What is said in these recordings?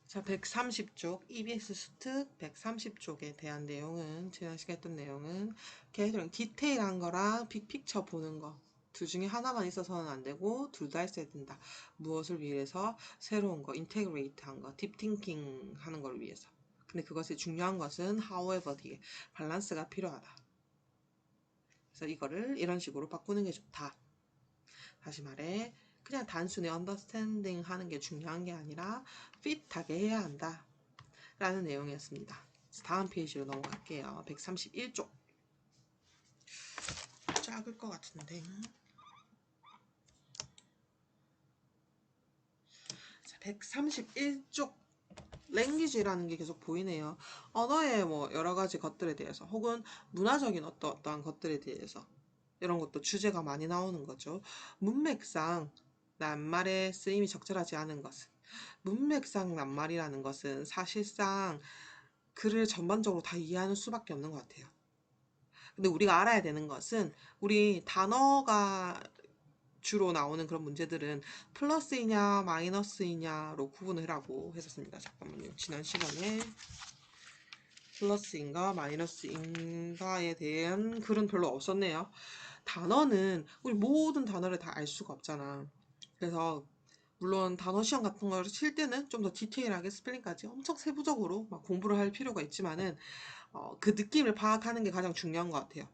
자, 130쪽, EBS 수특 130쪽에 대한 내용은, 지난 시간에 했던 내용은, 걔들은 디테일한 거랑 빅픽처 보는 거. 둘 중에 하나만 있어서는 안 되고, 둘 다 있어야 된다. 무엇을 위해서? 새로운 거, 인테그레이트 한 거, 딥띵킹 하는 걸 위해서. 근데 그것이 중요한 것은, however 뒤에 밸런스가 필요하다. 그래서 이거를 이런 식으로 바꾸는 게 좋다. 다시 말해, 그냥 단순히 understanding 하는 게 중요한 게 아니라, fit하게 해야 한다. 라는 내용이었습니다. 다음 페이지로 넘어갈게요. 131쪽. 작을 것 같은데. 자, 131쪽. 랭귀지라는 게 계속 보이네요. 언어의 뭐 여러 가지 것들에 대해서 혹은 문화적인 어떠한 것들에 대해서 이런 것도 주제가 많이 나오는 거죠. 문맥상 낱말의 쓰임이 적절하지 않은 것은 문맥상 낱말이라는 것은 사실상 글을 전반적으로 다 이해하는 수밖에 없는 것 같아요. 근데 우리가 알아야 되는 것은 우리 단어가 주로 나오는 그런 문제들은 플러스이냐 마이너스이냐로 구분을 하라고 했었습니다. 잠깐만요. 지난 시간에 플러스인가 마이너스인가에 대한 글은 별로 없었네요. 단어는 우리 모든 단어를 다 알 수가 없잖아. 그래서 물론 단어 시험 같은 걸 칠 때는 좀 더 디테일하게 스펠링까지 엄청 세부적으로 막 공부를 할 필요가 있지만은 그 느낌을 파악하는 게 가장 중요한 것 같아요.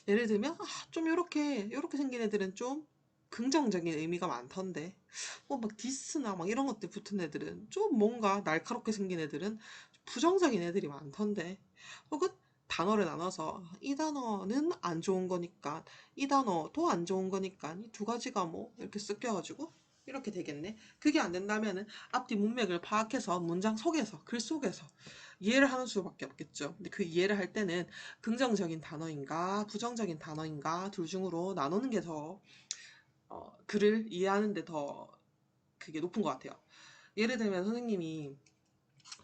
예를 들면 좀 요렇게 생긴 애들은 좀 긍정적인 의미가 많던데 막 디스나 막 이런 것들 붙은 애들은 좀 뭔가 날카롭게 생긴 애들은 부정적인 애들이 많던데 혹은 단어를 나눠서 이 단어는 안 좋은 거니까 이 단어도 안 좋은 거니까 이 두 가지가 뭐 이렇게 섞여가지고 이렇게 되겠네. 그게 안 된다면은 앞뒤 문맥을 파악해서 문장 속에서 글 속에서 이해를 하는 수밖에 없겠죠. 근데 그 이해를 할 때는 긍정적인 단어인가 부정적인 단어인가 둘 중으로 나누는 게 더 글을 이해하는 데 더 그게 높은 것 같아요. 예를 들면 선생님이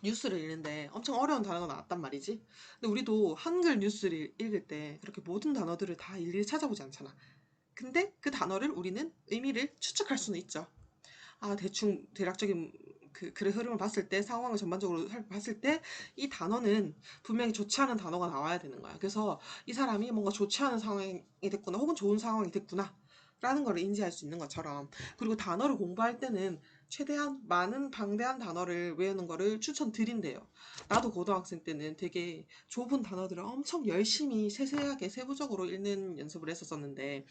뉴스를 읽는데 엄청 어려운 단어가 나왔단 말이지. 근데 우리도 한글 뉴스를 읽을 때 그렇게 모든 단어들을 다 일일이 찾아보지 않잖아. 근데 그 단어를 우리는 의미를 추측할 수는 있죠. 대충 대략적인 그 글의 흐름을 봤을 때 상황을 전반적으로 봤을 때 이 단어는 분명히 좋지 않은 단어가 나와야 되는 거야. 그래서 이 사람이 뭔가 좋지 않은 상황이 됐구나 혹은 좋은 상황이 됐구나 라는 걸 인지할 수 있는 것처럼 그리고 단어를 공부할 때는 최대한 많은 방대한 단어를 외우는 거를 추천드린대요. 나도 고등학생 때는 되게 좁은 단어들을 엄청 열심히 세세하게 세부적으로 읽는 연습을 했었었는데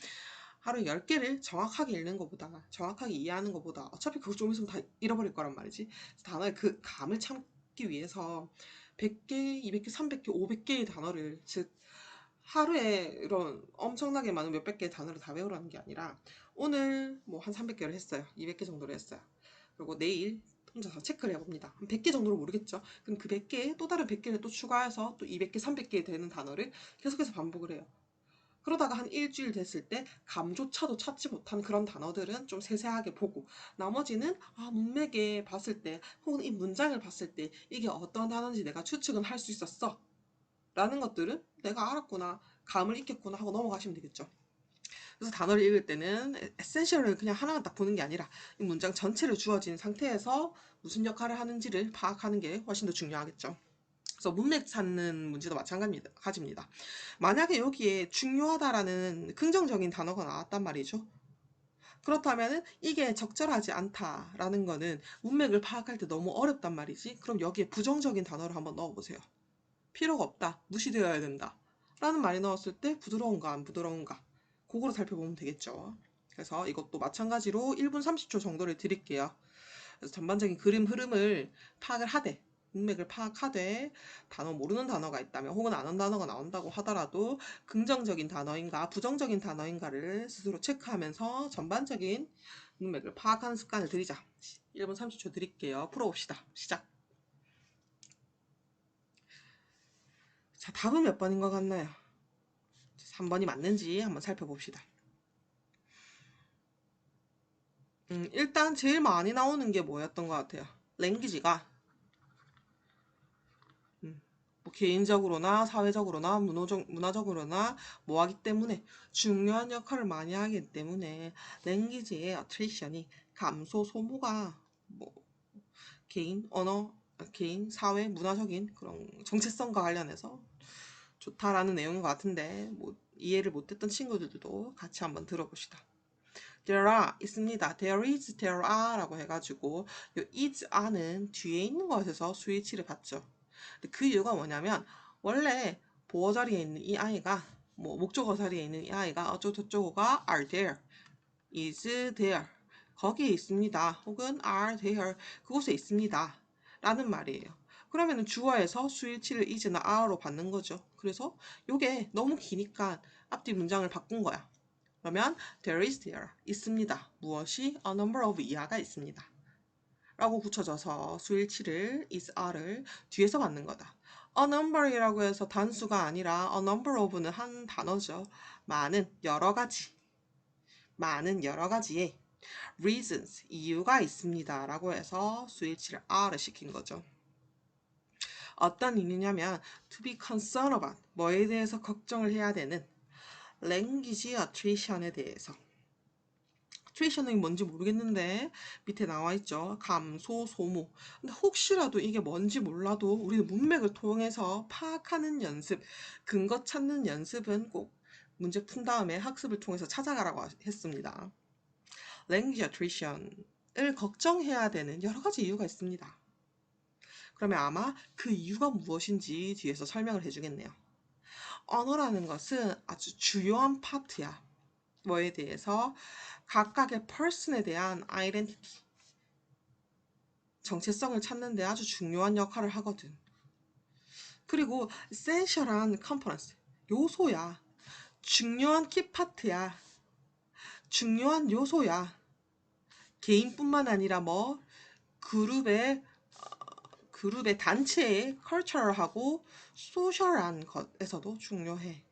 하루에 10개를 정확하게 읽는 것보다 정확하게 이해하는 것보다 어차피 그거 좀 있으면 다 잃어버릴 거란 말이지. 그래서 단어의 그 감을 참기 위해서 100개, 200개, 300개, 500개의 단어를 즉 하루에 이런 엄청나게 많은 몇백 개의 단어를 다 외우라는 게 아니라 오늘 뭐 한 300개를 했어요. 200개 정도를 했어요. 그리고 내일 혼자서 체크를 해봅니다. 한 100개 정도로 모르겠죠. 그럼 그 100개에 또 다른 100개를 또 추가해서 또 200개, 300개 되는 단어를 계속해서 반복을 해요. 그러다가 한 일주일 됐을 때 감조차도 찾지 못한 그런 단어들은 좀 세세하게 보고 나머지는 문맥에 봤을 때 혹은 이 문장을 봤을 때 이게 어떤 단어인지 내가 추측은 할 수 있었어 라는 것들은 내가 알았구나 감을 익혔구나 하고 넘어가시면 되겠죠. 그래서 단어를 읽을 때는 에센셜을 그냥 하나만 딱 보는 게 아니라 이 문장 전체를 주어진 상태에서 무슨 역할을 하는지를 파악하는 게 훨씬 더 중요하겠죠. 그래서 문맥 찾는 문제도 마찬가지입니다. 만약에 여기에 중요하다라는 긍정적인 단어가 나왔단 말이죠. 그렇다면 이게 적절하지 않다라는 거는 문맥을 파악할 때 너무 어렵단 말이지. 그럼 여기에 부정적인 단어를 한번 넣어보세요. 필요가 없다. 무시되어야 된다. 라는 말이 나왔을 때 부드러운가 안 부드러운가 그거로 살펴보면 되겠죠. 그래서 이것도 마찬가지로 1분 30초 정도를 드릴게요. 그래서 전반적인 그림 흐름을 파악을 하되 문맥을 파악하되 단어 모르는 단어가 있다면 혹은 아는 단어가 나온다고 하더라도 긍정적인 단어인가 부정적인 단어인가를 스스로 체크하면서 전반적인 문맥을 파악하는 습관을 들이자. 1분 30초 드릴게요. 풀어봅시다. 시작. 자, 답은 몇 번인 것 같나요? 3번이 맞는지 한번 살펴봅시다. 일단 제일 많이 나오는 게 뭐였던 것 같아요? 랭귀지가 뭐 개인적으로나 사회적으로나 문화적으로나 뭐 하기 때문에 중요한 역할을 많이 하기 때문에 랭귀지의 어트리션이 감소 소모가 뭐 개인 언어 개인, 사회, 문화적인 그런 정체성과 관련해서 좋다라는 내용인 것 같은데 뭐 이해를 못했던 친구들도 같이 한번 들어봅시다. There are 있습니다. There is, there are 라고 해가지고 이 is, are는 뒤에 있는 것에서 스위치를 받죠. 근데 그 이유가 뭐냐면 원래 보어 자리에 있는 이 아이가 뭐 목적어 자리에 있는 이 아이가 어쩌고저쩌고가 are there, is there 거기에 있습니다. 혹은 are there 그곳에 있습니다. 라는 말이에요. 그러면은 주어에서 수일치를 is나 are로 받는 거죠. 그래서 요게 너무 기니까 앞뒤 문장을 바꾼 거야. 그러면 there is there 있습니다. 무엇이 a number of 이하가 있습니다. 라고 붙여져서 수일치를 is are를 뒤에서 받는 거다. a number이라고 해서 단수가 아니라 a number of는 한 단어죠. 많은 여러 가지의 reasons 이유가 있습니다. 라고 해서 수일치를 are를 시킨 거죠. 어떤 이유냐면 to be concerned about 뭐에 대해서 걱정을 해야 되는 language attrition에 대해서 attrition이 뭔지 모르겠는데 밑에 나와 있죠. 감소, 소모. 근데 혹시라도 이게 뭔지 몰라도 우리는 문맥을 통해서 파악하는 연습, 근거 찾는 연습은 꼭 문제 푼 다음에 학습을 통해서 찾아가라고 했습니다. language attrition을 걱정해야 되는 여러 가지 이유가 있습니다. 그러면 아마 그 이유가 무엇인지 뒤에서 설명을 해주겠네요. 언어라는 것은 아주 주요한 파트야. 뭐에 대해서 각각의 person에 대한 identity, 정체성을 찾는 데 아주 중요한 역할을 하거든. 그리고 essential한 components, 요소야. 중요한 키파트야. 중요한 요소야. 개인뿐만 아니라 뭐 그룹의 단체의 cultural하고 social한 것에서도 중요해.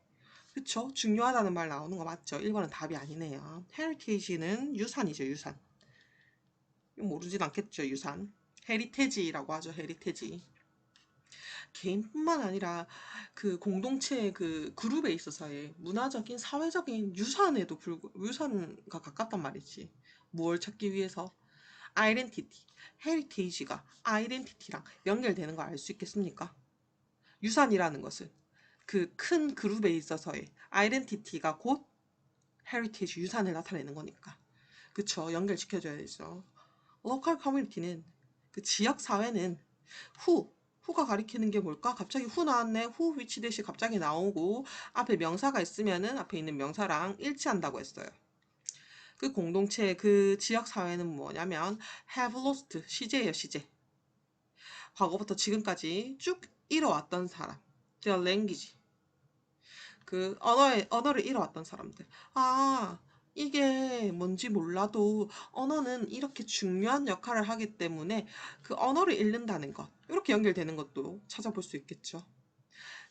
그쵸? 중요하다는 말 나오는 거 맞죠? 1번은 답이 아니네요. heritage는 유산이죠, 유산. 모르진 않겠죠, 유산. 헤리테지라고 하죠, 헤리테지. 개인뿐만 아니라 그 공동체의 그 그룹에 있어서의 문화적인, 사회적인 유산과 가깝단 말이지. 무엇을 찾기 위해서? 아이덴티티, 헤리테이지가 아이덴티티랑 연결되는 거 알 수 있겠습니까? 유산이라는 것은 그 큰 그룹에 있어서의 아이덴티티가 곧 헤리테이지 유산을 나타내는 거니까. 그쵸? 연결시켜줘야 되죠. 로컬 커뮤니티는 그 지역 사회는 후가 가리키는 게 뭘까? 갑자기 후 나왔네. 후 위치 대시 갑자기 나오고 앞에 명사가 있으면은 앞에 있는 명사랑 일치한다고 했어요. 그 공동체 그 지역 사회는 뭐냐면 have lost 시제예요, 시제. 과거부터 지금까지 쭉 이뤄왔던 사람. their language. 그 언어를 이뤄왔던 사람들. 아, 이게 뭔지 몰라도 언어는 이렇게 중요한 역할을 하기 때문에 그 언어를 잃는다는 것. 이렇게 연결되는 것도 찾아볼 수 있겠죠.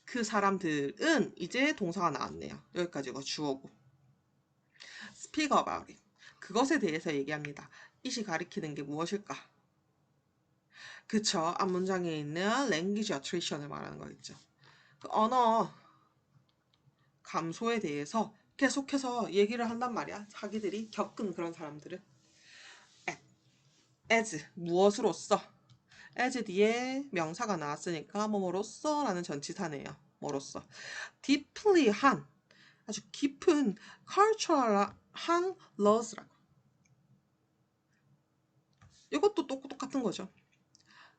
그 사람들은 이제 동사가 나왔네요. 여기까지가 주어고. speak about it. 그것에 대해서 얘기합니다. 이시 가리키는 게 무엇일까? 그쵸. 앞문장에 있는 language attrition을 말하는 거겠죠. 그 언어 감소에 대해서 계속해서 얘기를 한단 말이야. 자기들이 겪은 그런 사람들은. as 무엇으로써 as 뒤에 명사가 나왔으니까 뭐뭐로써 라는 전치사네요. 뭐로써 deeply 한 아주 깊은 cultural한 loss라고. 이것도 똑같은 거죠.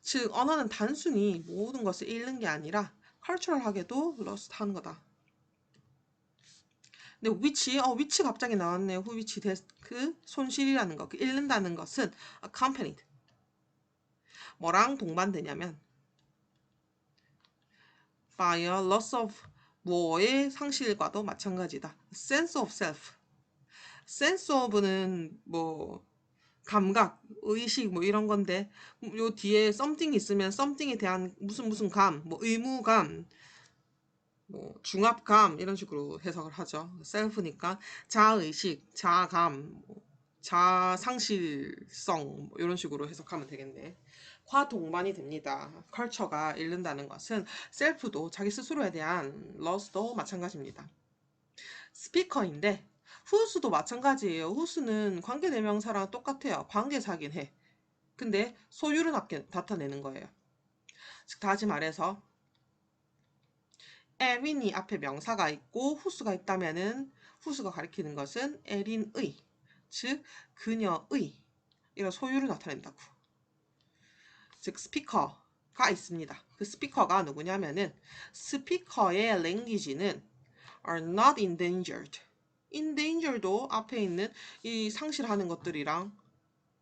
즉 언어는 단순히 모든 것을 잃는 게 아니라 cultural하게도 lost 하는 거다. 근데 위치 갑자기 나왔네요. 후 위치 데스크 손실이라는 거, 그 잃는다는 것은 accompanied. 뭐랑 동반되냐면 by a loss of 뭐의 상실과도 마찬가지다. sense of self. sense of는 뭐 감각, 의식 뭐 이런 건데 요 뒤에 something 있으면 something에 대한 무슨 감, 뭐 의무감, 뭐 중압감 이런 식으로 해석을 하죠. self니까 자의식, 자감, 뭐 자상실성 뭐 이런 식으로 해석하면 되겠네. 과 동반이 됩니다. 컬처가 잃는다는 것은 셀프도 자기 스스로에 대한 loss도 마찬가지입니다. 스피커인데 whose도 마찬가지예요. whose는 관계대명사랑 똑같아요. 관계사긴 해. 근데 소유를 나타내는 거예요. 즉 다시 말해서 에린이 앞에 명사가 있고 후수가 있다면은 후수가 가리키는 것은 에린의, 즉 그녀의 이런 소유를 나타낸다고. 즉 스피커가 있습니다. 그 스피커가 누구냐면은 스피커의 language는 are not endangered. endangered도 앞에 있는 이 상실하는 것들이랑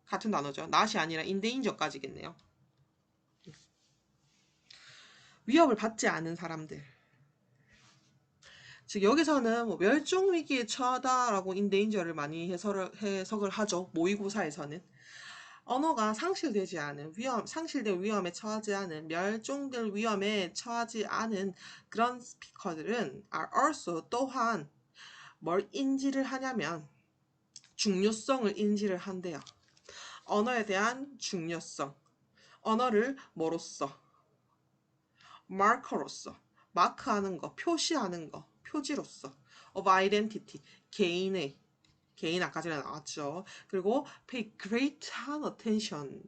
같은 단어죠. not이 아니라 endanger까지겠네요. 위협을 받지 않은 사람들. 즉 여기서는 뭐 멸종 위기에 처하다라고 endanger를 많이 해석을 하죠. 모의고사에서는. 언어가 상실되지 않은 상실될 위험에 처하지 않은, 멸종될 위험에 처하지 않은 그런 스피커들은 are also 또한 뭘 인지를 하냐면 중요성을 인지를 한대요. 언어에 대한 중요성. 언어를 뭐로써? 마커로서, 마크하는 거, 표시하는 거, 표지로서. of identity, 개인 아까 전에 나왔죠. 그리고 pay great attention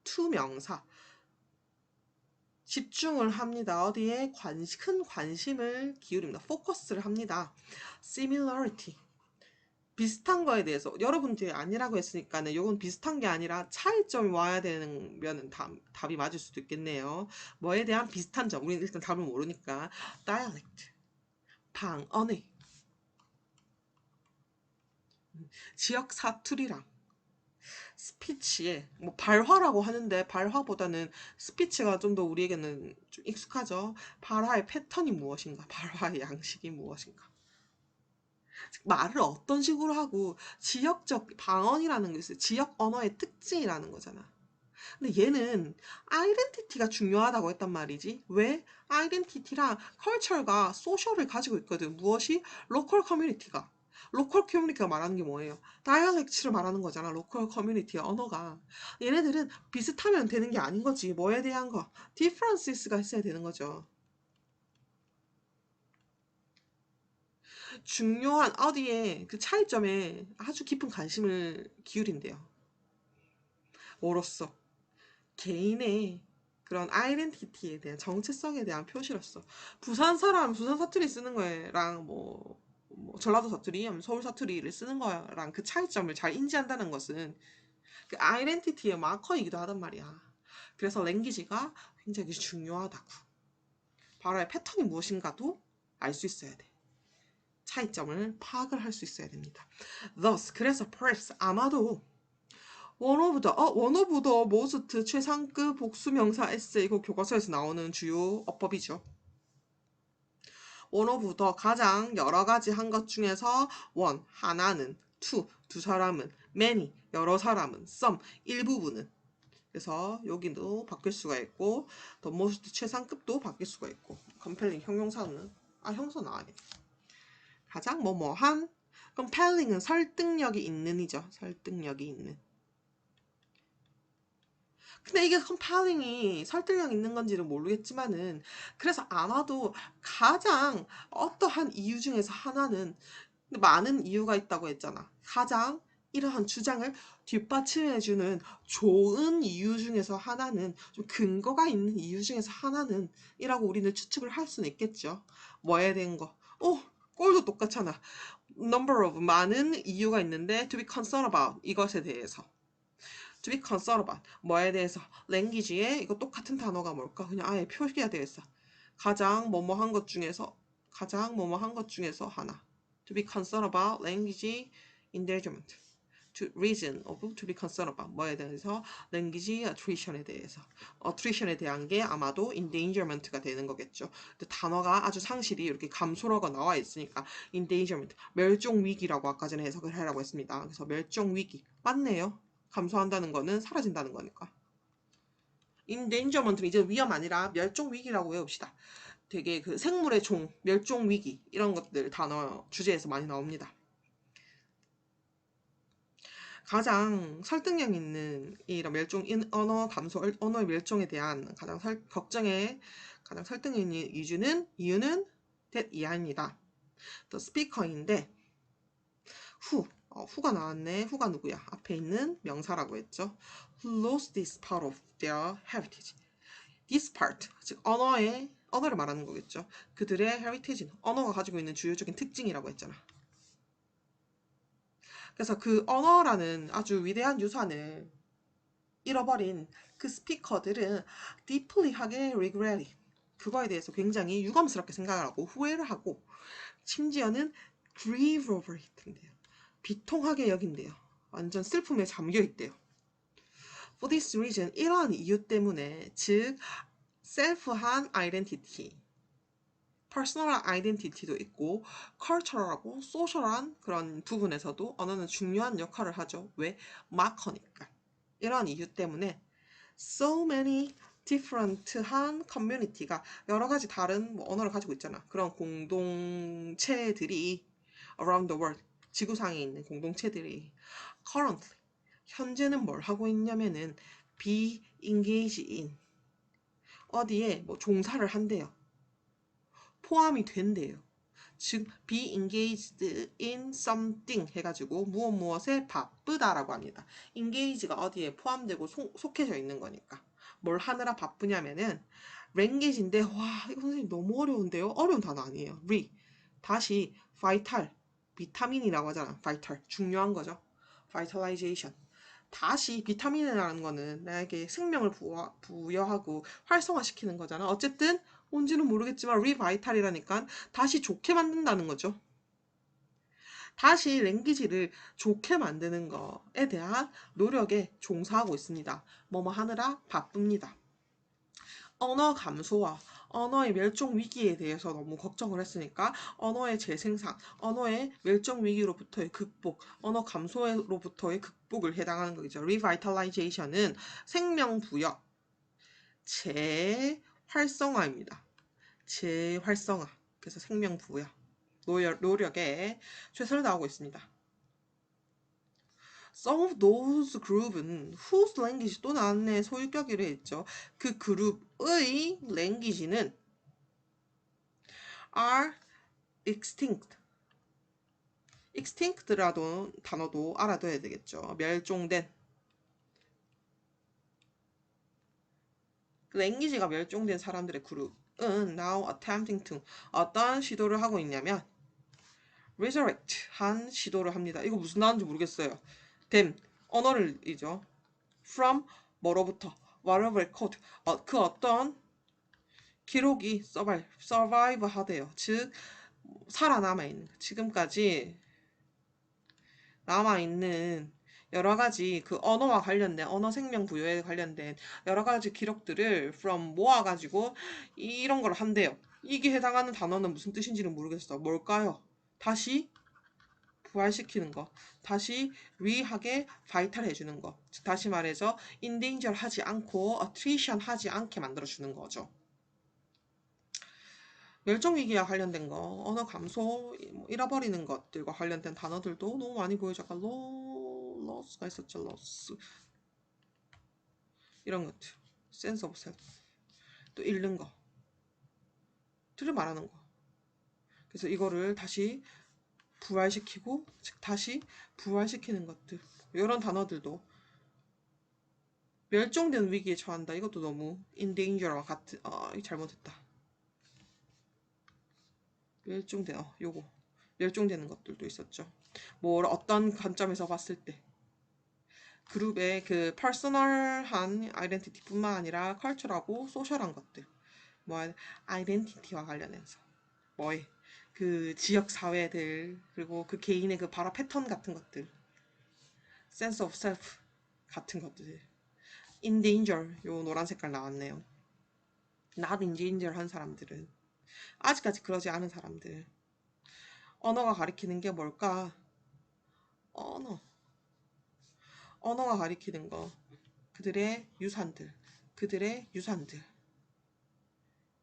to 명사. 집중을 합니다. 어디에 큰 관심을 기울입니다. 포커스를 합니다. similarity. 비슷한 거에 대해서 여러분들이 아니라고 했으니까는 이건 비슷한 게 아니라 차이점이 와야 되는 답이 맞을 수도 있겠네요. 뭐에 대한 비슷한 점. 우리는 일단 답을 모르니까 dialect. 방언의 지역 사투리랑 스피치에 뭐 발화라고 하는데 발화보다는 스피치가 좀 더 우리에게는 좀 익숙하죠. 발화의 패턴이 무엇인가? 발화의 양식이 무엇인가? 말을 어떤 식으로 하고 지역적 방언이라는 게 있어요. 지역 언어의 특징이라는 거잖아. 근데 얘는 아이덴티티가 중요하다고 했단 말이지. 왜? 아이덴티티랑 컬처가 소셜을 가지고 있거든. 무엇이? 로컬 커뮤니티가. 로컬 커뮤니티가 말하는 게 뭐예요? 다이얼렉트를 말하는 거잖아. 로컬 커뮤니티의 언어가. 얘네들은 비슷하면 되는 게 아닌 거지. 뭐에 대한 거? 디퍼런시스가 있어야 되는 거죠. 중요한 어디에 그 차이점에 아주 깊은 관심을 기울인대요. 뭐로써? 개인의 그런 아이덴티티에 대한 정체성에 대한 표시로서. 부산 사람 부산 사투리 쓰는 거랑 뭐 전라도 사투리, 서울 사투리를 쓰는 거랑 그 차이점을 잘 인지한다는 것은 그 아이덴티티의 마커이기도 하단 말이야. 그래서 랭귀지가 굉장히 중요하다고. 발화의 패턴이 무엇인가도 알 수 있어야 돼. 차이점을 파악을 할 수 있어야 됩니다. Thus, 그래서 perhaps 아마도 원어보다 모스트 최상급 복수명사 에세이 이거 교과서에서 나오는 주요 어법이죠. 원어보다 가장 여러 가지 한 것 중에서 one 하나는, 두 사람은, many 여러 사람은, some 일부분은. 그래서 여기도 바뀔 수가 있고 the most 최상급도 바뀔 수가 있고 compelling 형용사는 형용사 나와야 돼. 가장 뭐뭐한 compelling은 설득력이 있는이죠. 설득력이 있는. 근데 이게 compelling이 설득력 있는 건지는 모르겠지만은 그래서 아마도 가장 어떠한 이유 중에서 하나는 많은 이유가 있다고 했잖아. 가장 이러한 주장을 뒷받침해주는 좋은 이유 중에서 하나는 좀 근거가 있는 이유 중에서 하나는 이라고 우리는 추측을 할 수는 있겠죠. 뭐에 대한 거. 꼴도 똑같잖아. number of 많은 이유가 있는데 to be concerned about 이것에 대해서. to be concerned about 뭐에 대해서 language에 이거 똑같은 단어가 뭘까? 그냥 아예 표기가 되어 있어. 가장 뭐뭐한 것 중에서 하나. to be concerned about language endangerment. to reason of to be concerned about 뭐에 대해서 language attrition에 대해서 attrition에 대한 게 아마도 endangerment가 되는 거겠죠. 근데 단어가 아주 상실이 이렇게 감소라고 나와 있으니까 endangerment 멸종 위기라고 아까 전에 해석을 하라고 했습니다. 그래서 멸종 위기 맞네요. 감소한다는 거는 사라진다는 거니까. endangerment는 이제 위험 아니라 멸종 위기라고 외웁시다. 되게 그 생물의 종, 멸종 위기 이런 것들 단어 주제에서 많이 나옵니다. 가장 설득력 있는 이런 언어 감소, 언어의 멸종에 대한 가장 설득력 있는 이유는 that 이하입니다. 또 스피커인데 후가 나왔네. 후가 누구야? 앞에 있는 명사라고 했죠. Who lost this part of their heritage. this part, 즉 언어를 말하는 거겠죠. 그들의 heritage는 언어가 가지고 있는 주요적인 특징이라고 했잖아. 그래서 그 언어라는 아주 위대한 유산을 잃어버린 그 스피커들은 deeply하게 regret, 그거에 대해서 굉장히 유감스럽게 생각을 하고 후회를 하고 심지어는 grieve over it인데요. 비통하게 여긴대요. 완전 슬픔에 잠겨 있대요. For this reason, 이러한 이유 때문에, 즉 셀프한 아이덴티티, 퍼스널한 아이덴티티도 있고 컬처럴하고 소셜한 그런 부분에서도 언어는 중요한 역할을 하죠. 왜? 마커니까. 이러한 이유 때문에 so many different한 커뮤니티가 여러 가지 다른 언어를 가지고 있잖아. 그런 공동체들이 around the world, 지구상에 있는 공동체들이 currently, 현재는 뭘 하고 있냐면은 be engaged in, 어디에 뭐 종사를 한대요. 포함이 된대요. 즉 be engaged in something 해가지고 무엇에 바쁘다라고 합니다. engage가 어디에 포함되고 속해져 있는 거니까. 뭘 하느라 바쁘냐면은 language인데, 와 이거 선생님 너무 어려운데요? 어려운 단어 아니에요. 다시 vital, 비타민이라고 하잖아. vital, 중요한 거죠. vitalization. 다시 비타민이라는 거는 나에게 생명을 부여하고 활성화시키는 거잖아. 어쨌든 뭔지는 모르겠지만 리바이탈이라니까 다시 좋게 만든다는 거죠. 다시 랭귀지를 좋게 만드는 거에 대한 노력에 종사하고 있습니다. 뭐뭐 하느라 바쁩니다. 언어 감소와 언어의 멸종 위기에 대해서 너무 걱정을 했으니까 언어의 재생산, 언어의 멸종 위기로부터의 극복, 언어 감소로부터의 극복을 해당하는 거죠. Revitalization은 생명 부여, 재활성화입니다. 재활성화. 그래서 생명 부여. 노력에 최선을 다하고 있습니다. Some of those group은 whose language, 또 나왔네. 소유격이라 했죠. 그 그룹의 language는 are extinct. extinct라도 단어도 알아둬야 되겠죠. 멸종된. 랭귀지가 멸종된 사람들의 그룹은 now attempting to, 어떤 시도를 하고 있냐면 resurrect, 한 시도를 합니다. 이거 무슨 단어인지 모르겠어요. them, 언어를이죠. from, 뭐로부터, whatever record, 그 어떤 기록이 survive 하대요. 즉 살아남아있는, 지금까지 남아있는 여러 가지 그 언어와 관련된, 언어 생명 부여에 관련된 여러 가지 기록들을 from 모아가지고 이런 걸 한대요. 이게 해당하는 단어는 무슨 뜻인지는 모르겠어. 뭘까요? 다시 부활시키는 거, 다시 리하게 바이탈 해주는 거, 다시 말해서 인데인저 하지 않고 attrition 하지 않게 만들어주는 거죠. 멸종위기와 관련된 거, 언어 감소, 잃어버리는 것들과 관련된 단어들도 너무 많이 보여줘. 아까 loss가 있었죠. loss. 이런 것들. sense of self. 또 잃는 거. 들을 말하는 거. 그래서 이거를 다시 부활시키고, 즉 다시 부활시키는 것들. 이런 단어들도 멸종된 위기에 처한다. 이것도 너무 in danger와 같은, 잘못했다. 요거. 멸종되는 것들도 있었죠. 뭐 어떤 관점에서 봤을 때 그룹의 그 퍼스널한 아이덴티티뿐만 아니라 컬처라고 소셜한 것들, 뭐 아이덴티티와 관련해서 뭐의 그 지역 사회들, 그리고 그 개인의 그 발화 패턴 같은 것들, sense of self 같은 것들, in danger, 요 노란 색깔 나왔네요. not in danger 한 사람들은, 아직까지 그러지 않은 사람들. 언어가 가리키는 게 뭘까? 언어가 가리키는 거, 그들의 유산들,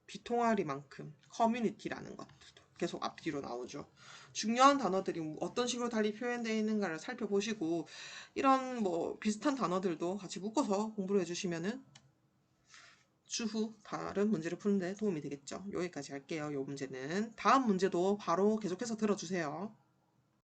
비통하리만큼 커뮤니티라는 것들도 계속 앞뒤로 나오죠. 중요한 단어들이 어떤 식으로 달리 표현되어 있는가를 살펴보시고 이런 뭐 비슷한 단어들도 같이 묶어서 공부를 해주시면은 추후 다른 문제를 푸는데 도움이 되겠죠. 여기까지 할게요. 이 문제는. 다음 문제도 바로 계속해서 들어주세요.